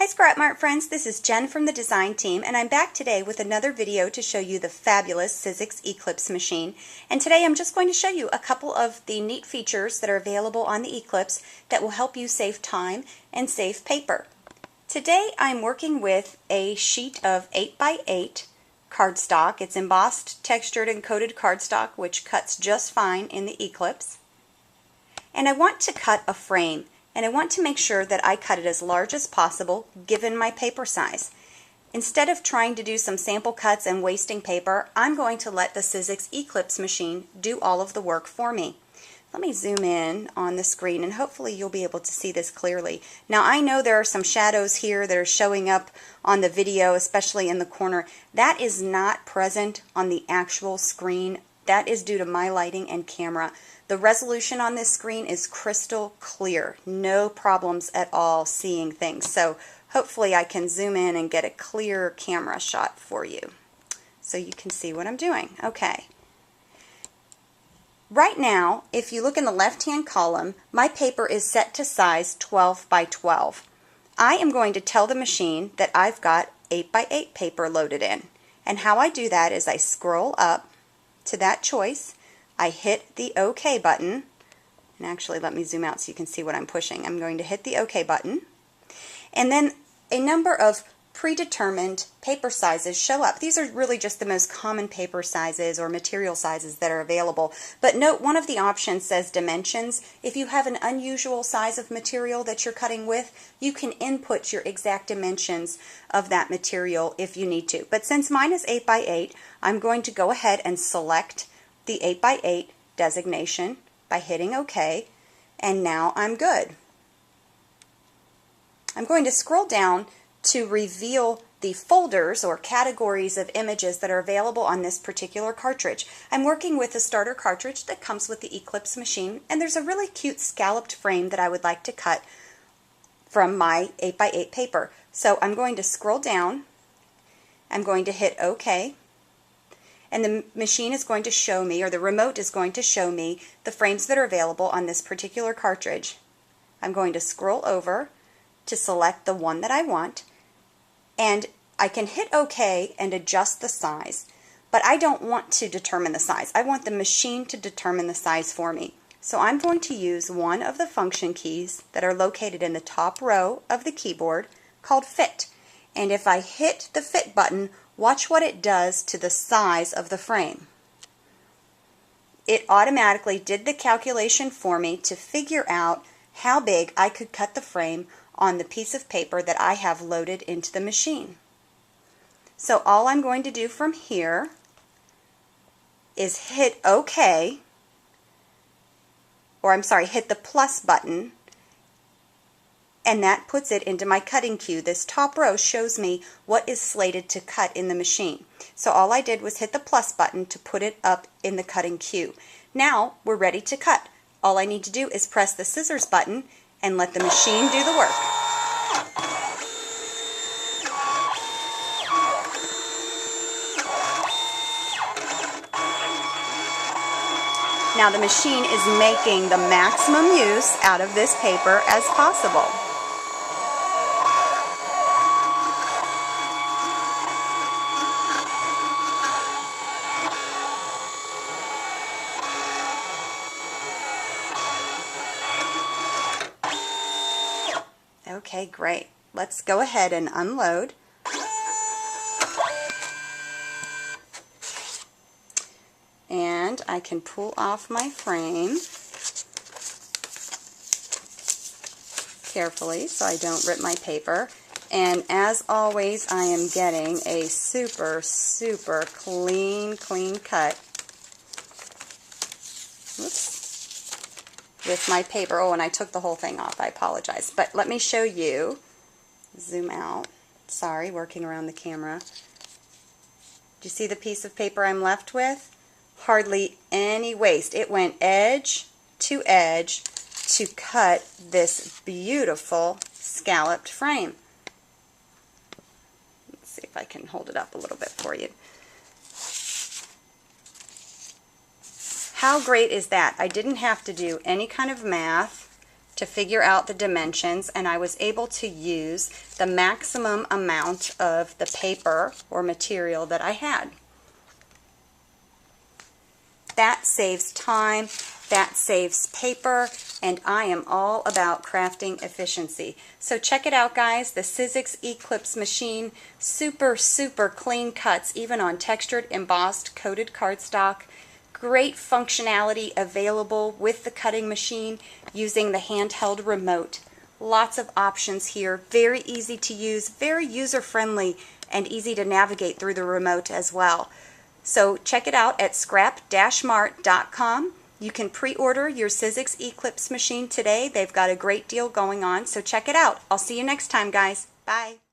Hi Scrap Mart friends, this is Jen from the design team, and I'm back today with another video to show you the fabulous Sizzix Eclips machine. And today I'm just going to show you a couple of the neat features that are available on the Eclips that will help you save time and save paper. Today I'm working with a sheet of 8x8 cardstock. It's embossed, textured, and coated cardstock, which cuts just fine in the Eclips. And I want to cut a frame. And I want to make sure that I cut it as large as possible given my paper size. Instead of trying to do some sample cuts and wasting paper, I'm going to let the Sizzix Eclips machine do all of the work for me. Let me zoom in on the screen and hopefully you'll be able to see this clearly. Now I know there are some shadows here that are showing up on the video, especially in the corner. That is not present on the actual screen. That is due to my lighting and camera. The resolution on this screen is crystal clear. No problems at all seeing things. So hopefully I can zoom in and get a clear camera shot for you so you can see what I'm doing. Okay. Right now, if you look in the left-hand column, my paper is set to size 12 by 12. I am going to tell the machine that I've got 8x8 paper loaded in. And how I do that is I scroll up to that choice. I hit the OK button, and actually let me zoom out so you can see what I'm pushing. I'm going to hit the OK button, and then a number of predetermined paper sizes show up. These are really just the most common paper sizes or material sizes that are available. But note, one of the options says dimensions. If you have an unusual size of material that you're cutting with, you can input your exact dimensions of that material if you need to. But since mine is 8x8, I'm going to go ahead and select the 8x8 designation by hitting OK, and now I'm good. I'm going to scroll down to reveal the folders or categories of images that are available on this particular cartridge. I'm working with a starter cartridge that comes with the Eclips machine, and there's a really cute scalloped frame that I would like to cut from my 8x8 paper. So I'm going to scroll down, I'm going to hit OK, and the machine is going to show me, or the remote is going to show me, the frames that are available on this particular cartridge. I'm going to scroll over to select the one that I want, and I can hit OK and adjust the size, but I don't want to determine the size. I want the machine to determine the size for me. So I'm going to use one of the function keys that are located in the top row of the keyboard called Fit. And if I hit the Fit button, watch what it does to the size of the frame. It automatically did the calculation for me to figure out how big I could cut the frame on the piece of paper that I have loaded into the machine. So all I'm going to do from here is hit OK, or I'm sorry, hit the plus button, and that puts it into my cutting queue. This top row shows me what is slated to cut in the machine. So all I did was hit the plus button to put it up in the cutting queue. Now we're ready to cut. All I need to do is press the scissors button and let the machine do the work. Now the machine is making the maximum use out of this paper as possible. Okay, great. Let's go ahead and unload. And I can pull off my frame carefully so I don't rip my paper. And as always, I am getting a super clean cut. Oops. With my paper. Oh, and I took the whole thing off. I apologize. But let me show you. Zoom out. Sorry, working around the camera. Do you see the piece of paper I'm left with? Hardly any waste. It went edge to edge to cut this beautiful scalloped frame. Let's see if I can hold it up a little bit for you. How great is that? I didn't have to do any kind of math to figure out the dimensions, and I was able to use the maximum amount of the paper or material that I had. That saves time, that saves paper, and I am all about crafting efficiency. So check it out, guys, the Sizzix Eclips machine. Super, super clean cuts, even on textured, embossed, coated cardstock. Great functionality available with the cutting machine using the handheld remote. Lots of options here, very easy to use, very user-friendly, and easy to navigate through the remote as well. So check it out at scrap-mart.com. You can pre-order your Sizzix Eclips machine today. They've got a great deal going on, so check it out. I'll see you next time, guys. Bye.